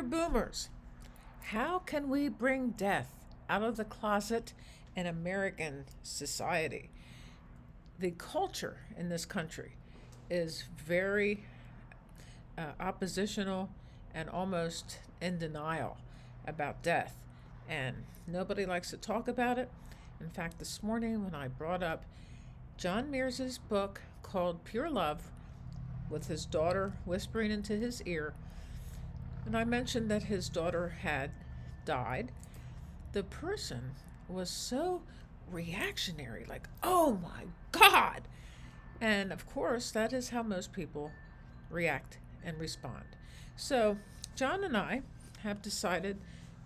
boomers, how can we bring death out of the closet in American society? The culture in this country is very oppositional and almost in denial about death, and nobody likes to talk about it. In fact, this morning when I brought up John Mears's book called Pure Love, with his daughter whispering into his ear, and I mentioned that his daughter had died, the person was so reactionary, like, oh my God. And of course, that is how most people react and respond. So, John and I have decided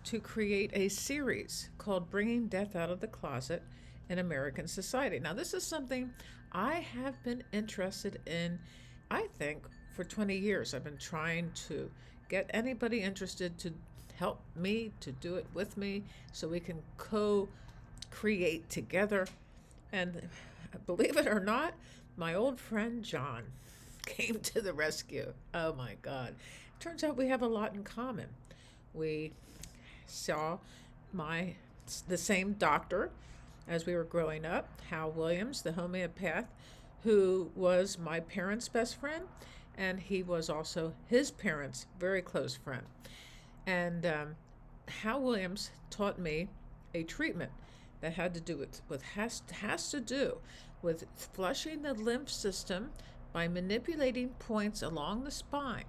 to create a series called Bringing Death Out of the Closet in American Society. Now, this is something I have been interested in, I think, for 20 years. I've been trying to get anybody interested to help me, to do it with me, so we can co-create together. And believe it or not, my old friend John came to the rescue. Oh my God. Turns out we have a lot in common. We saw the same doctor as we were growing up, Hal Williams, the homeopath, who was my parents' best friend, and he was also his parents' very close friend. And Hal Williams taught me a treatment that had to do with has to do with flushing the lymph system by manipulating points along the spine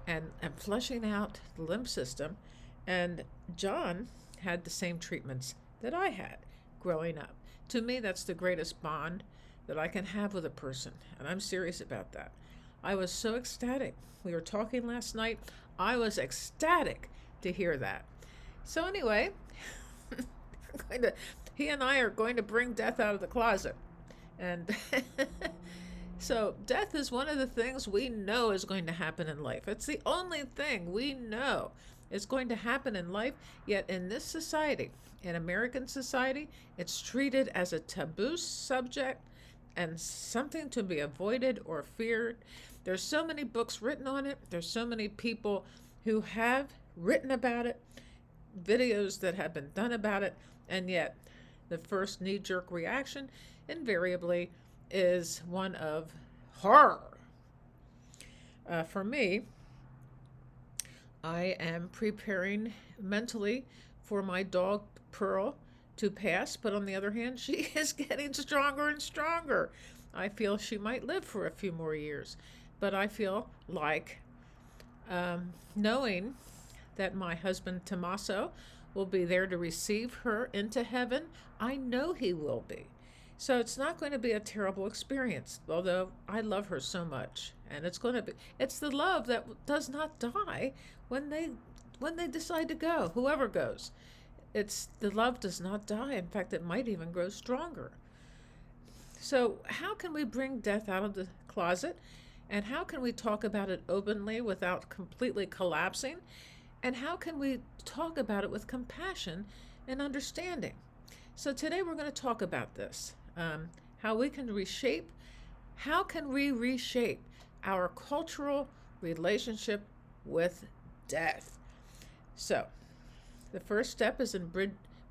and flushing out the lymph system. And John had the same treatments that I had growing up. To me, that's the greatest bond that I can have with a person, and I'm serious about that. I was so ecstatic. We were talking last night. I was ecstatic to hear that. So anyway, he and I are going to bring death out of the closet. And so death is one of the things we know is going to happen in life. It's the only thing we know is going to happen in life. Yet in this society, in American society, it's treated as a taboo subject and something to be avoided or feared. There's so many books written on it. There's so many people who have written about it, videos that have been done about it, and yet the first knee-jerk reaction invariably is one of horror. For me, I am preparing mentally for my dog Pearl to pass, but on the other hand, she is getting stronger and stronger. I feel she might live for a few more years, but I feel like knowing that my husband Tommaso will be there to receive her into heaven. I know he will be. So it's not going to be a terrible experience, although I love her so much. And it's the love that does not die when they decide to go, whoever goes. The love does not die. In fact, it might even grow stronger. So how can we bring death out of the closet? And how can we talk about it openly without completely collapsing? And how can we talk about it with compassion and understanding? So today we're going to talk about this, how we can reshape, how can we reshape our cultural relationship with death? So the first step is in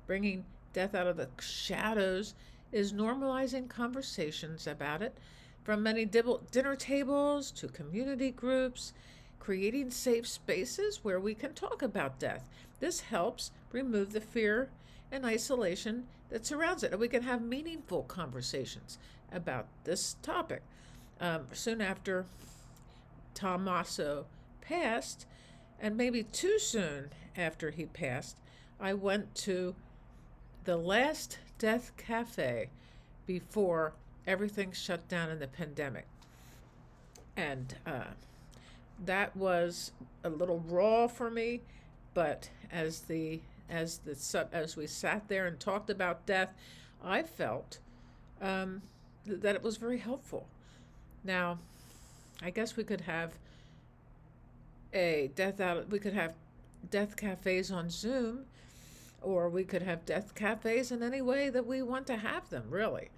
bringing death out of the shadows is normalizing conversations about it, from many dinner tables to community groups, creating safe spaces where we can talk about death. This helps remove the fear and isolation that surrounds it, and we can have meaningful conversations about this topic. Soon after Tommaso passed, and maybe too soon after he passed, I went to the last death cafe before everything shut down in the pandemic. And that was a little raw for me, but as we sat there and talked about death, I felt that it was very helpful. Now, I guess we could have death cafes on Zoom, or we could have death cafes in any way that we want to have them, really.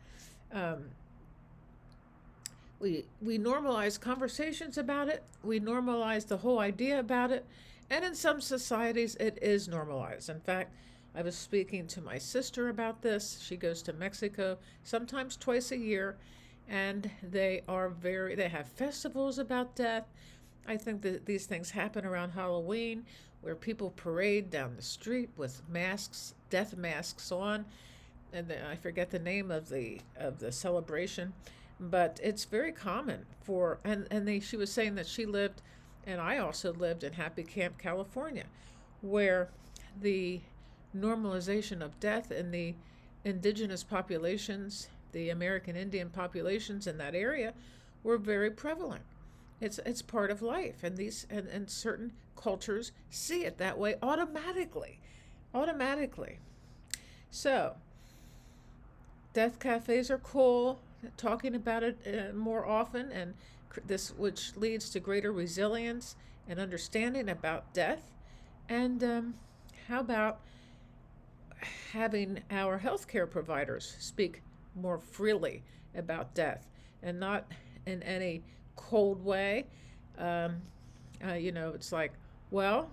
We normalize conversations about it. We normalize the whole idea about it. And in some societies, it is normalized. In fact, I was speaking to my sister about this. She goes to Mexico sometimes twice a year, and they have festivals about death. I think that these things happen around Halloween, where people parade down the street with masks, death masks on, and I forget the name of the celebration, but it's very common for she was saying that she lived, and I also lived in Happy Camp, California, where the normalization of death in the indigenous populations, the American Indian populations in that area, were very prevalent. It's part of life, and and certain cultures see it that way automatically. Automatically. So, death cafes are cool, talking about it more often, and this which leads to greater resilience and understanding about death. And how about having our healthcare providers speak more freely about death and not in any cold way? It's like, well,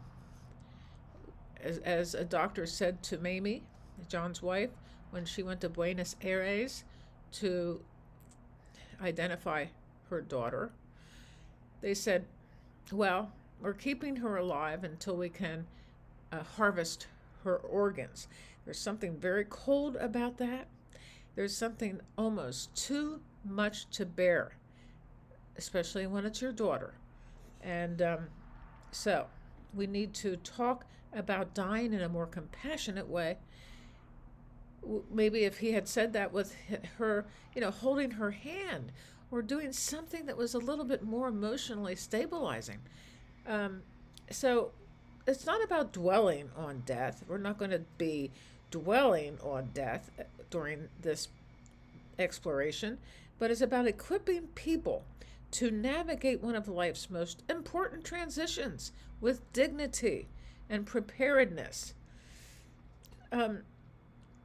as a doctor said to Mamie, John's wife, when she went to Buenos Aires to identify her daughter, they said, well, we're keeping her alive until we can harvest her organs. There's something very cold about that. There's something almost too much to bear, especially when it's your daughter. And so we need to talk about dying in a more compassionate way. Maybe if he had said that with her, holding her hand or doing something that was a little bit more emotionally stabilizing. So it's not about dwelling on death. We're not going to be dwelling on death during this exploration, but it's about equipping people to navigate one of life's most important transitions with dignity and preparedness. And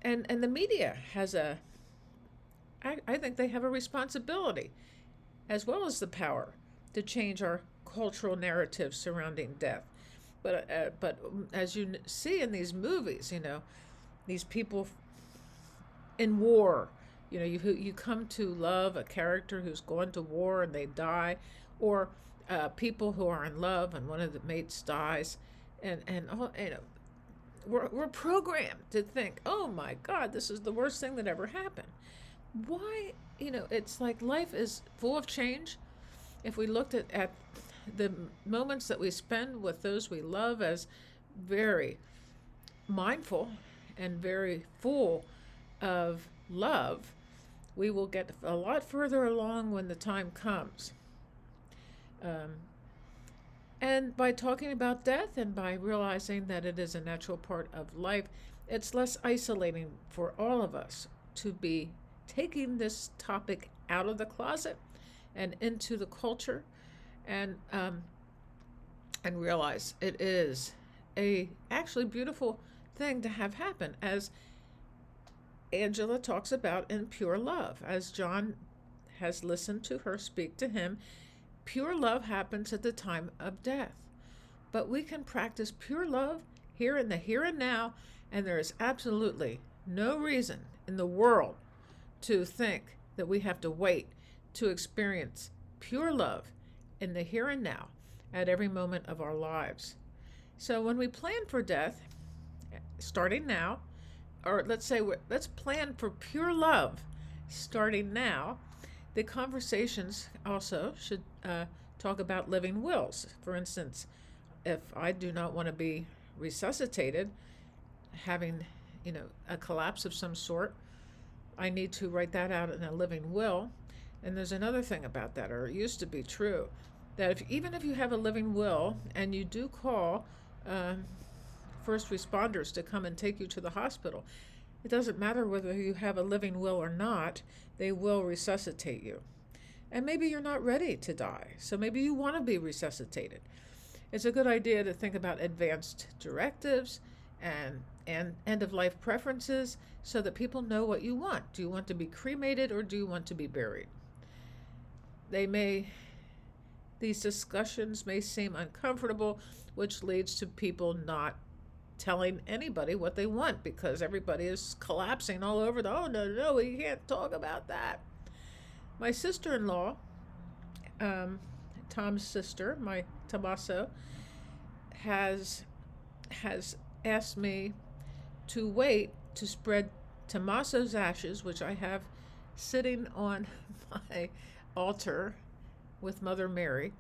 the media has I think they have a responsibility, as well as the power, to change our cultural narrative surrounding death. But as you see in these movies, these people in war, you come to love a character who's gone to war and they die, or people who are in love and one of the mates dies, and we're programmed to think, oh my God, this is the worst thing that ever happened. Why? It's like life is full of change. If we looked at the moments that we spend with those we love as very mindful and very full of love, we will get a lot further along when the time comes. And by talking about death and by realizing that it is a natural part of life, it's less isolating for all of us to be taking this topic out of the closet and into the culture, and realize it is a actually beautiful thing to have happen, as Angela talks about in Pure Love. As John has listened to her speak to him, pure love happens at the time of death. But we can practice pure love here in the here and now, and there is absolutely no reason in the world to think that we have to wait to experience pure love in the here and now at every moment of our lives. So when we plan for death, starting now, or let's plan for pure love starting now, the conversations also should talk about living wills. For instance, if I do not want to be resuscitated, having a collapse of some sort, I need to write that out in a living will. And there's another thing about that, or it used to be true, that even if you have a living will and you do call first responders to come and take you to the hospital, it doesn't matter whether you have a living will or not, they will resuscitate you. And maybe you're not ready to die, so maybe you want to be resuscitated. It's a good idea to think about advanced directives and end-of-life preferences so that people know what you want. Do you want to be cremated or do you want to be buried? They may These discussions may seem uncomfortable, which leads to people not telling anybody what they want because everybody is collapsing all over the, oh, no, no, we can't talk about that. My sister in law, Tom's sister, my Tommaso, has asked me to wait to spread Tommaso's ashes, which I have sitting on my altar with Mother Mary.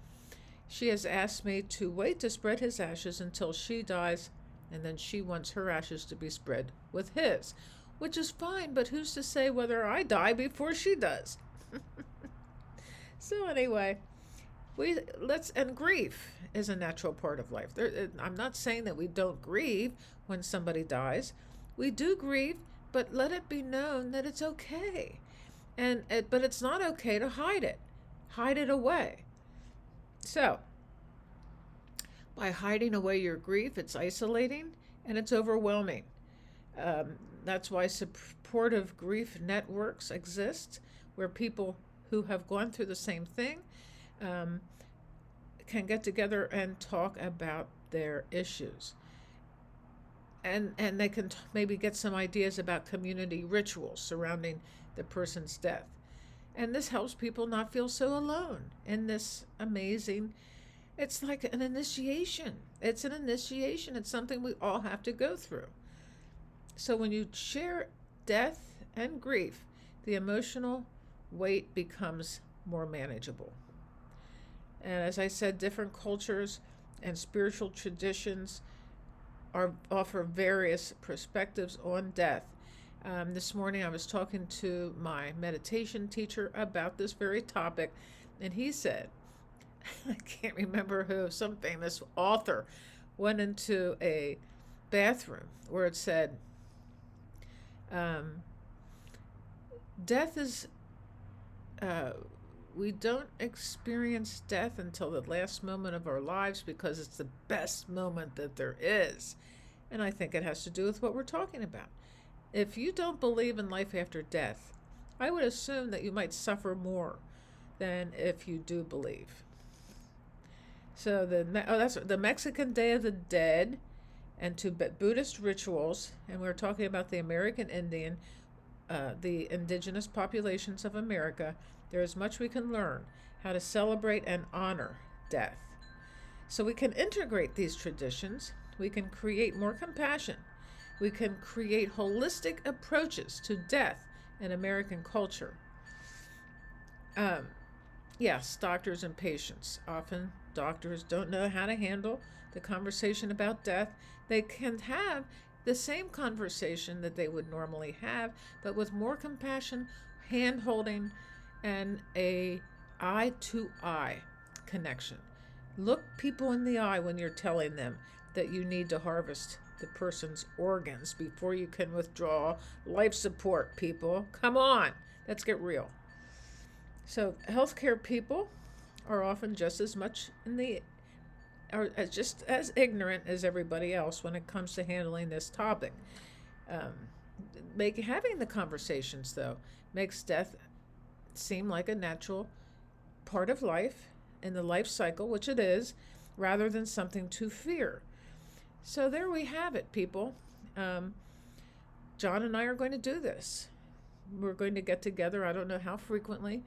She has asked me to wait to spread his ashes until she dies, and then she wants her ashes to be spread with his, which is fine, but who's to say whether I die before she does? So anyway, and grief is a natural part of life. I'm not saying that we don't grieve when somebody dies. We do grieve, but let it be known that it's okay. But it's not okay to hide it away. So, by hiding away your grief, it's isolating and it's overwhelming. That's why supportive grief networks exist, where people who have gone through the same thing can get together and talk about their issues. And they can maybe get some ideas about community rituals surrounding the person's death. And this helps people not feel so alone in this amazing, it's like an initiation. It's an initiation. It's something we all have to go through. So when you share death and grief, the emotional weight becomes more manageable. And as I said, different cultures and spiritual traditions offer various perspectives on death. This morning I was talking to my meditation teacher about this very topic, and he said, I can't remember who, some famous author went into a bathroom where it said, death is, we don't experience death until the last moment of our lives because it's the best moment that there is. And I think it has to do with what we're talking about. If you don't believe in life after death, I would assume that you might suffer more than if you do believe. So that's the Mexican Day of the Dead and to Buddhist rituals, and we're talking about the American Indian, the indigenous populations of America. There is much we can learn how to celebrate and honor death. So we can integrate these traditions. We can create more compassion. We can create holistic approaches to death in American culture. Yes, doctors and patients. Often doctors don't know how to handle the conversation about death. They can have the same conversation that they would normally have, but with more compassion, hand-holding, and a eye-to-eye connection. Look people in the eye when you're telling them that you need to harvest the person's organs before you can withdraw life support, people. Come on, let's get real. So healthcare people are often just as much or just as ignorant as everybody else when it comes to handling this topic. Having the conversations, though, makes death seem like a natural part of life in the life cycle, which it is, rather than something to fear. So there we have it, people. John and I are going to do this. We're going to get together, I don't know how frequently,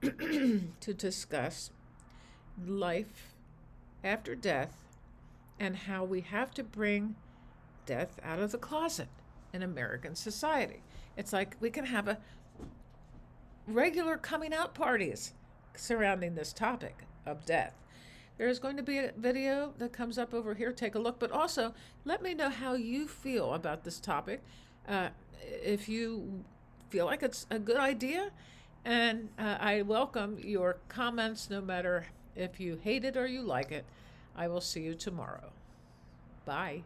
to discuss life after death and how we have to bring death out of the closet in American society. It's like we can have a regular coming out parties surrounding this topic of death. There's going to be a video that comes up over here. Take a look, but also let me know how you feel about this topic. If you feel like it's a good idea, and I welcome your comments no matter if you hate it or you like it. I will see you tomorrow. Bye.